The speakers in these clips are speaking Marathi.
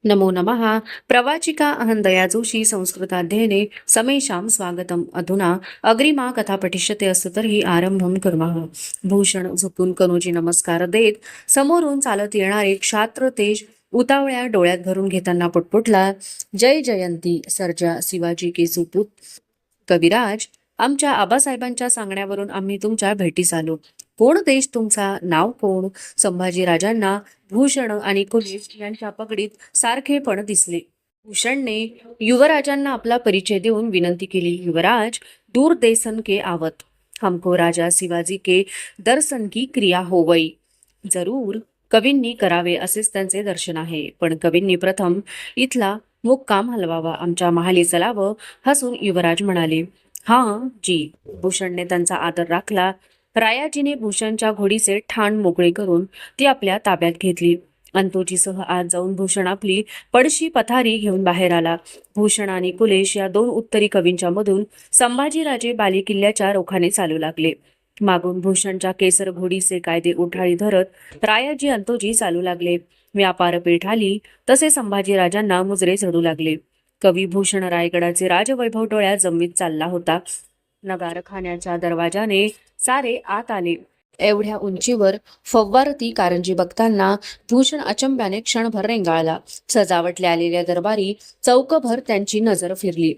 नमो नमः। प्रवाचिका अहं दया जोशी संस्कृताध्ययने समेषां स्वागतम्। अधुना अग्रिमा कथा पठिष्यते अस्तु तर्हि आरंभं कुर्मः। भूषण झुकून कनोजी नमस्कार देत समोरून चालत येणारे क्षात्र तेज उतावळ्या डोळ्यात भरून घेताना पुटपुटला, जय जयंती सर्जा शिवाजी के सुपूत कविराज, आमच्या आबासाहेबांच्या सांगण्यावरून आम्ही तुमच्या भेटीस आलो. कोण देश तुमचा, नाव कोण? संभाजीराजांना भूषण आणि कुलेश यांच्या पगडीत सारखेपण दिसले. भूषणने युवराजांना आपला परिचय देऊन विनंती केली, युवराज, दूर देसन के आवत, हमको राजा शिवाजी के दर्शन की क्रिया होवई. जरूर कवींनी करावे असेच त्यांचे दर्शन आहे, पण कवींनी प्रथम इथला मुक्काम हलवावा, आमच्या महाली चलावं. हसून युवराज म्हणाले, हां जी. भूषणने त्यांचा आदर राखला. रायाजीने भूषणच्या घोडीचे ठाण मोकळे करून ती आपल्या ताब्यात घेतली. अंतोजीसह आत जाऊन भूषण आपली पडशी पथारी घेऊन बाहेर आला. भूषण आणि कुलेश या दोन उत्तरी कवींच्या मधून संभाजीराजे बालेकिल्ल्याच्या रोखाने चालू लागले. मागून भूषणच्या केसर घोडीचे कायदे उठाळी धरत रायाजी अंतोजी चालू लागले. व्यापार पेठ आली तसे संभाजीराजांना मुजरे चढू लागले. कवी भूषण रायगडाचे राजवैभव डोळ्यात जमवीत चालला होता. नगारखान्याच्या दरवाजाने सारे आत आले. एवढ्या उंचीवर फव्वारती कारंजी बघताना भूषण अचंब्याने क्षणभर रेंगाळला. सजावटले आलेल्या दरबारी चौकभर त्यांची नजर फिरली.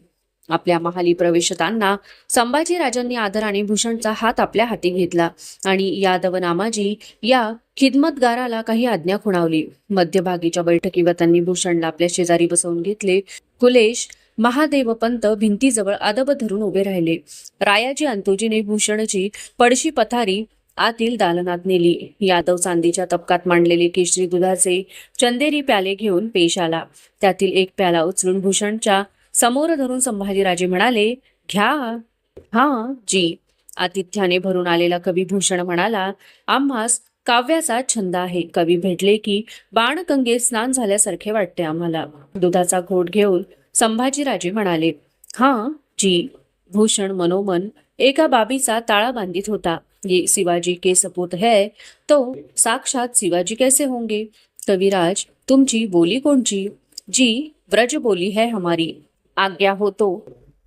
आपल्या महाली प्रवेशताना संभाजीराजांनी आदराने भूषणचा हात आपल्या हाती घेतला आणि यादव नामाजी या खिदमतगाराला काही आज्ञा खुणावली. मध्यभागीच्या बैठकीवर त्यांनी भूषणला आपल्या शेजारी बसवून घेतले. कुलेश महादेव पंत भिंतीजवळ अदब धरून उभे राहिले. रायाजी अंतोजीने भूषणची पडशी पथारी आतील दालनात नेली. यादव चांदीच्या तपकात मांडलेले केशरी दुधाचे चंदेरी प्याले घेऊन पेश आला. त्यातील एक प्याला उचलून भूषणच्या समोर धरून संभाजीराजे म्हणाले, घ्या. हां जी. आतिथ्याने भरून आलेला कवी भूषण म्हणाला, आम्हास काव्याचा छंद आहे. कवी भेटले की बाणगंगेत स्नान झाल्यासारखे वाटते आम्हाला. दुधाचा घोट घेऊन संभाजीराजे म्हणाले, हां जी. भूषण मनोमन एका बाबीचा ताळा बांधित होता. ये शिवाजी के सपूत है तो साक्षात शिवाजी कैसे होंगे? कविराज, तुमची बोली कोणची? जी, व्रज बोली है हमारी. आज्ञा हो तो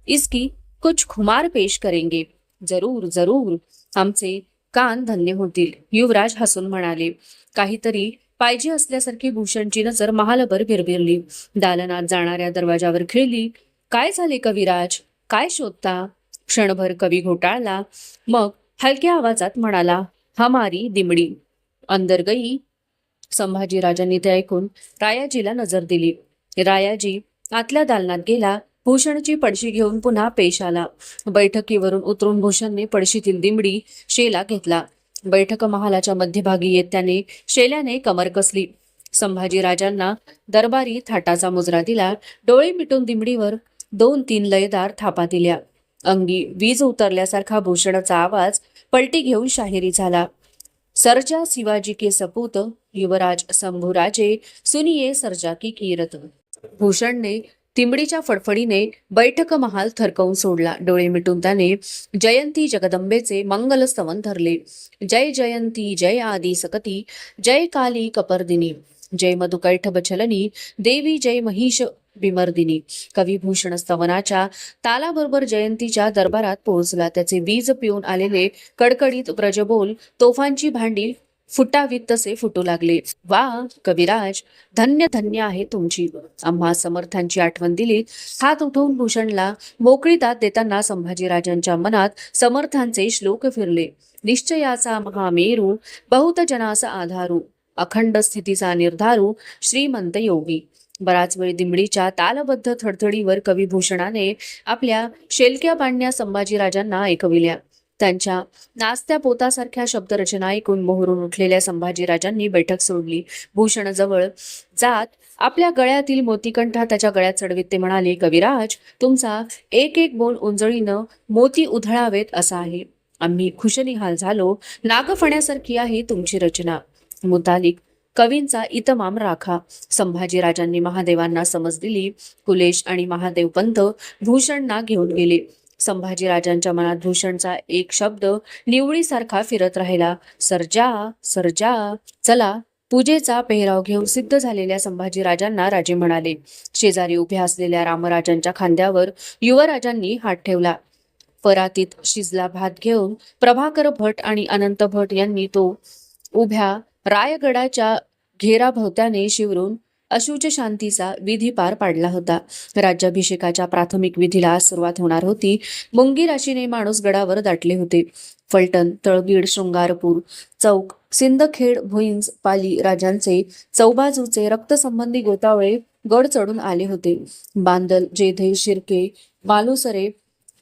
इसकी कुछ खुमार पेश करेंगे. जरूर जरूर, आमचे कान धन्य होतील. युवराज हसून म्हणाले. काहीतरी पाहिजे असल्यासारखी भूषणची नजर महालभर भिरभिरली. दालनात जाणाऱ्या दरवाजावर खिळली. काय झाले कविराज? काय शोधता? क्षणभर कवी घोटाळला. मग हलक्या आवाजात म्हणाला, हमारी दिमडी अंदर गई. संभाजीराजांनी ते ऐकून रायाजीला नजर दिली. रायाजी आतल्या दालनात गेला. भूषणची पडशी घेऊन पुन्हा पेश आला. बैठकीवरून उतरून भूषणने पडशीतील दिमडी शेला घेतला. बैठक महालाच्या मध्यभागी येत त्याने शेल्याने कमर कसली. संभाजीराजांना दरबारी थाटाचा मुजरा दिला. डोळे मिटून दिमडीवर 2-3 लयदार थापा दिल्या. अंगी वीज उतरल्यासारखा भूषणाचा आवाज पलटी घेऊन शाहिरी झाला. सर्जा शिवाजी के सपूत, युवराज शंभूराजे सुनिये सर्जा की कीरत. भूषणने तिमडीच्या फडफडीने बैठक महाल थरकवून सोडला. डोळे मिटून त्याने जयंती जगदंबेचे मंगल स्तवन धरले. जय जयंती, जय आदि सकती, जय काली कपर्दिनी, जय मधुकैठ बचलनी देवी, जय महिष बिमर्दिनी. कवी भूषण स्तवनाच्या तालाबरोबर जयंतीच्या दरबारात पोहोचला. त्याचे वीज पिऊन आलेले कडकडीत ब्रजबोल तोफांची भांडी फुटावीत तसे फुटू लागले. वा कविराज, धन्य धन्य आहे तुमची. आम्हा समर्थांची आठवण दिली. हात उठवून भूषणला मोकळी दाद देताना संभाजीराजांच्या मनात समर्थांचे श्लोक फिरले. निश्चयाचा महामेरू, बहुत जनाचा आधारू, अखंड स्थितीचा निर्धारू, श्रीमंत योगी. बराच वेळ दिमडीच्या तालबद्ध थडथडीवर कवी भूषणाने आपल्या शेलक्या बांधण्या संभाजीराजांना ऐकविल्या. त्यांच्या नाचत्या पोतासारख्या शब्दरचना ऐकून मोहरून उठलेल्या संभाजीराजांनी बैठक सोडली. भूषण जवळ जात आपल्या गळ्यातील मोतीकंठा त्याच्या गळ्यात चढवीत ते म्हणाले, कविराज, तुमचा एक एक बोल उंजळीनं मोती उधळावेत असा आहे. आम्ही खुशनिहाल झालो. नागफण्यासारखी आहे तुमची रचना. मुतालिक कवींचा इतमाम राखा. संभाजीराजांनी महादेवांना समज दिली. कुलेश आणि महादेव पंत भूषणना घेऊन गेले. संभाजीराजांच्या मनात भूषणचा एक शब्द निवळीसारखा फिरत राहिला, सर्जा सर्जा. चला पूजेचा पेहराव घेऊन सिद्ध झालेल्या संभाजीराजांना राजे म्हणाले. शेजारी उभ्या असलेल्या रामराजांच्या खांद्यावर युवराजांनी हात ठेवला. परातीत शिजला भात घेऊन प्रभाकर भट आणि अनंत भट यांनी तो उभ्या रायगडाच्या घेराभोवत्याने शिवरून अशुच शांतीचा विधी पार पाडला होता. राज्याभिषेकाच्या प्राथमिक विधीला आज सुरुवात होणार होती. मुंगी राशीने माणूस गडावर दाटले होते. फलटण, तळबीड, शृंगारपूर, चौक, सिंदखेड, भुईंज, पाली राजांचे चौबाजूचे रक्तसंबंधी गोतावळे गड चढून आले होते. बांदल, जेधे, शिर्के, मालुसरे,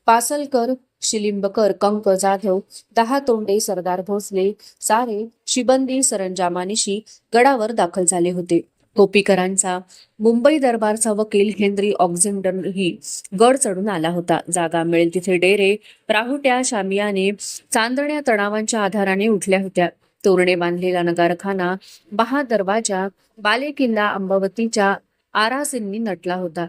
पासलकर, शिलिंबकर, कंक, जाधव, दहा तोंडे, सरदार भोसले सारे शिबंदी सरंजामानिशी गडावर दाखल झाले होते. कोपीकरांचा मुंबई दरबारचा वकील हेनरी ऑक्झेंडरही गड चढून आला होता. जागा मिळेल तिथे डेरे, राहुट्या, शामियाने, चांदण्या तणावांच्या आधाराने उठल्या होत्या. तोरणे बांधलेला नगारखाना, बहा दरवाजा, बालेकिल्ला अंबावतीच्या आरासींनी नटला होता.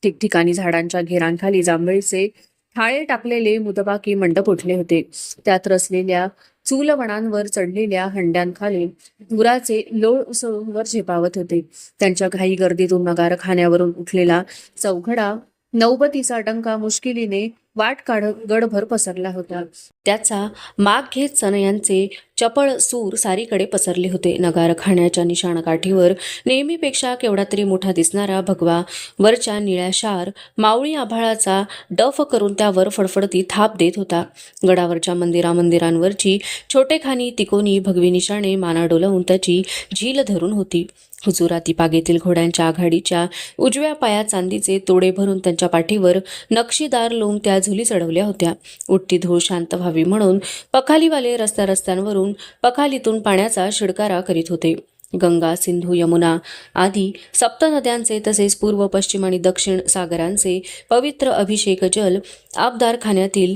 ठिकठिकाणी झाडांच्या घेरांखाली जांभळीचे थाळे टाकलेले मुदबाकी मंडप उठले होते. त्यात रचलेल्या चूलवणांवर चढलेल्या हंड्यांखाली धुराचे लोळ उसळून वर झेपावत होते. त्यांच्या घाई गर्दीतून नगारखान्यावरून उठलेला चौघडा नौबतीचा डंका मुश्किलीने वाट काढत गडभर पसरला होता. त्याचा माग घेत सनयांचे चपळ सूर सारीकडे पसरले होते. नगारखान्याच्या निशाणकाठीवर नेहमीपेक्षा केवढा तरी मोठा दिसणारा भगवा वरच्या निळ्याशार मावळी आभाळाचा डफ करून त्यावर फडफडती थाप देत होता. गडावरच्या मंदिरांवरची छोटेखानी तिकोनी भगवी निशाणे माना डोलवून त्याची झील धरून होती. हुजुराती पागेतील घोड्यांच्या आघाडीच्या उजव्या पायात चांदीचे तोडे भरून त्यांच्या पाठीवर नक्षीदार लोंब त्या झुली चढवल्या होत्या. उठती धूळ शांत व्हावी म्हणून पखालीवाले रस्त्यावरून पखालीतून पाण्याचा शिडकारा करीत होते. गंगा, सिंधू, यमुना आदी सप्त नद्यांचे तसेच पूर्व, पश्चिम आणि दक्षिण सागरांचे पवित्र अभिषेक जल आबदारखान्यातील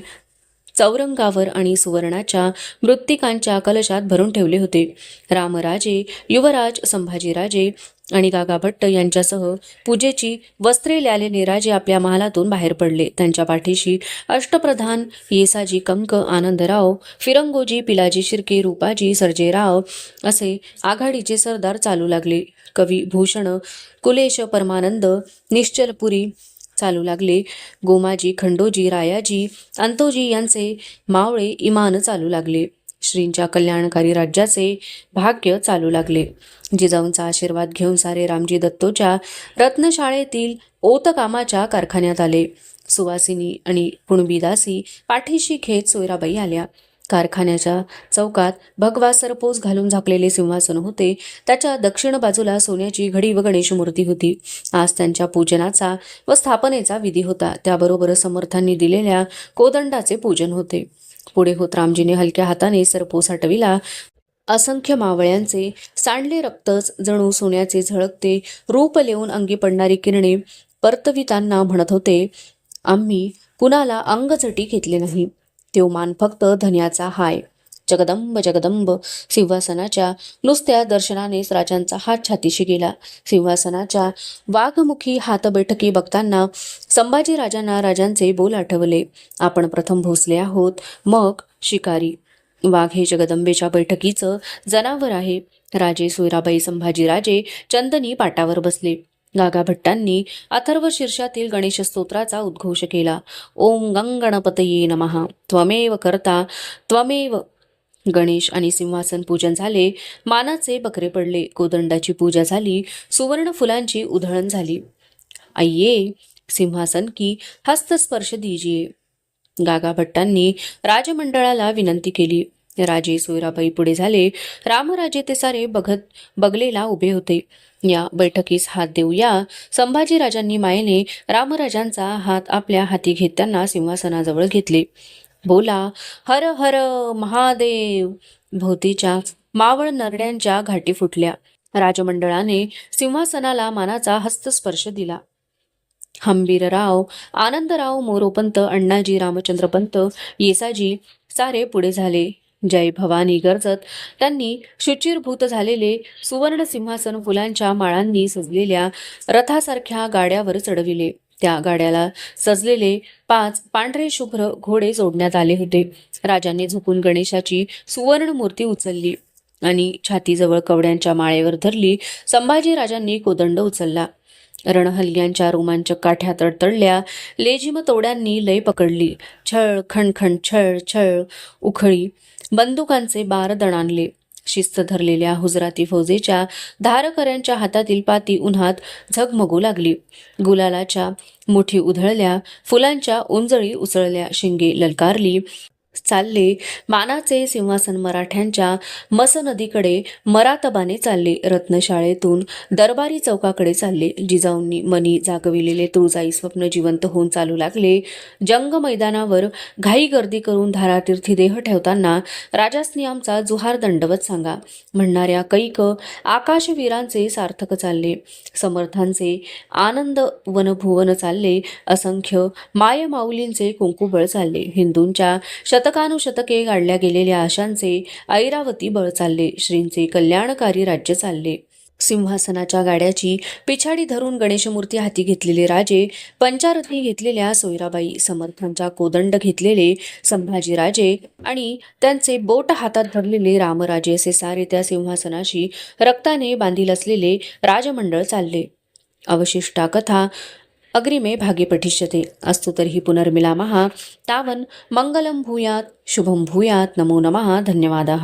चौरंगावर आणि सुवर्णाच्या मृत्तिकांच्या कलशात भरून ठेवले होते. रामराजे, युवराज, संभाजीराजे आणि गागा भट्ट यांच्यासह पूजेची वस्त्रे ल्यालेले राजे आपल्या महालातून बाहेर पडले. त्यांच्या पाठीशी अष्टप्रधान येसाजी, कंक, आनंदराव, फिरंगोजी, पिलाजी शिर्के, रूपाजी, सर्जेराव असे आघाडीचे सरदार चालू लागले. कवी भूषण, कुलेश, परमानंद, निश्चलपुरी चालू लागले. गोमाजी, खंडोजी, रायाजी, अंतोजी यांचे मावळे इमान चालू लागले. श्रींच्या कल्याणकारी राज्याचे भाग्य चालू लागले. जिजाऊंचा आशीर्वाद घेऊन सारे रामजी दत्तोच्या रत्नशाळेतील ओतकामाच्या कारखान्यात आले. सुवासिनी आणि कुणबीदासी पाठीशी घेत सोयराबाई आल्या. कारखान्याच्या चौकात भगवा सरपोस घालून झाकलेले सिंहासन होते. त्याच्या दक्षिण बाजूला सोन्याची घडी व गणेश मूर्ती होती. आज त्यांच्या पूजनाचा व स्थापनेचा विधी होता. त्याबरोबर समर्थांनी दिलेल्या कोदंडाचे पूजन होते. पुढे होत रामजीने हलक्या हाताने सरपोस हटविला. असंख्य मावळ्यांचे सांडले रक्तच जणू सोन्याचे झळकते रूप लेऊन अंगी पडणारी किरणे परतविताना म्हणत होते, आम्ही कुणाला अंगचटी घेतले नाही. तो मान फक्त धन्याचा हाय. जगदंब जगदंब. सिंहासनाच्या नुसत्या दर्शनानेच राजांचा हात छातीशी गेला. सिंहासनाच्या वाघमुखी हातबैठकी बघताना संभाजीराजांना राजांचे बोल आठवले. आपण प्रथम भोसले आहोत, मग शिकारी. वाघ हे जगदंबेच्या बैठकीचं जनावर आहे. राजे सोयराबाई, संभाजीराजे चंदनी पाटावर बसले. गागा भट्टांनी अथर्व शीर्षातील गणेश स्तोत्राचा उद्घोष केला. ओम गंगणपतये नमः. त्वमेव कर्ता त्वमेव. गणेश आणि सिंहासन पूजन झाले. मानाचे बकरे पडले. कोदंडाची पूजा झाली. सुवर्ण फुलांची उधळण झाली. आइये सिंहासन की हस्तस्पर्श दीजिये. गागा भट्टांनी राजमंडळाला विनंती केली. राजे सोयराबाई पुढे झाले. रामराजे ते सारे बगलेला उभे होते. या बैठकीस हात देऊया. संभाजीराजांनी मायेने रामराजांचा हात आपल्या हाती घेत त्यांना सिंहासनाजवळ घेतले. बोला हर हर महादेव. भोवतीच्या मावळ नरड्यांच्या घाटी फुटल्या. राजमंडळाने सिंहासनाला मानाचा हस्तस्पर्श दिला. हंबीरराव, आनंदराव, मोरोपंत, अण्णाजी, रामचंद्रपंत, येसाजी सारे पुढे झाले. जय भवानी गरजत त्यांनी शुचिरभूत झालेले सुवर्ण सिंहासन फुलांच्या माळांनी सजलेल्या रथासारख्या गाड्यावर चढविले. त्या गाड्याला सजलेले 5 पांढरे शुभ्र घोडे जोडण्यात आले होते. राजांनी झुकून गणेशाची सुवर्ण मूर्ती उचलली. आणि छातीजवळ कवड्यांच्या माळेवर धरली. संभाजीराजांनी कोदंड उचलला. रणहल्ल्यांच्या रोमांचक काठ्या तडतडल्या. लेझिम तोड्यांनी लय पकडली. छळ खणखण छळ छळ उखळी. बंदुकांचे बार दणाणले. शिस्त धरलेल्या हुजराती फौजेच्या धारकऱ्यांच्या हातातील पाती उन्हात झगमगू लागली. गुलालाच्या मुठी उधळल्या. फुलांच्या उंजळी उसळल्या. शिंगे ललकारली. चालले मानाचे सिंहासन मराठ्यांच्या मसनदीकडे मरातबाने चालले. रत्नशाळेतून दरबारी चौकाकडे चालले. जिजाऊंनी मनी जागविलेले तुळजाई स्वप्न जिवंत होऊन चालू लागले. जंग मैदानावर घाई गर्दी करून धारातीर्थी देह ठेवताना राजासनी आमचा जुहार दंडवत सांगा म्हणणाऱ्या कैक आकाशवीरांचे सार्थक चालले. समर्थांचे आनंद वनभुवन चालले. असंख्य मायमाऊलींचे कुंकुबळ चालले. हिंदूंच्या शतकानुशतके गाडल्या गेलेल्या आशांचे ऐरावती बळ चालले. श्रींचे कल्याणकारी राज्य चालले. सिंहासनाच्या गाड्याची पिछाडी धरून गणेशमूर्ती हाती घेतलेले राजे, पंचारथी घेतलेल्या सोयराबाई, समर्थांच्या कोदंड घेतलेले संभाजीराजे आणि त्यांचे बोट हातात धरलेले रामराजे असे सारे त्या सिंहासनाशी रक्ताने बांधील असलेले राजमंडळ चालले. अवशिष्टा कथा अग्रिमे भागे पठिष्यते. अस्तु तर्हि पुनर्मिलामः. तावन् मंगलं भूयात् शुभं भूयात्. नमो नमः. धन्यवादाः.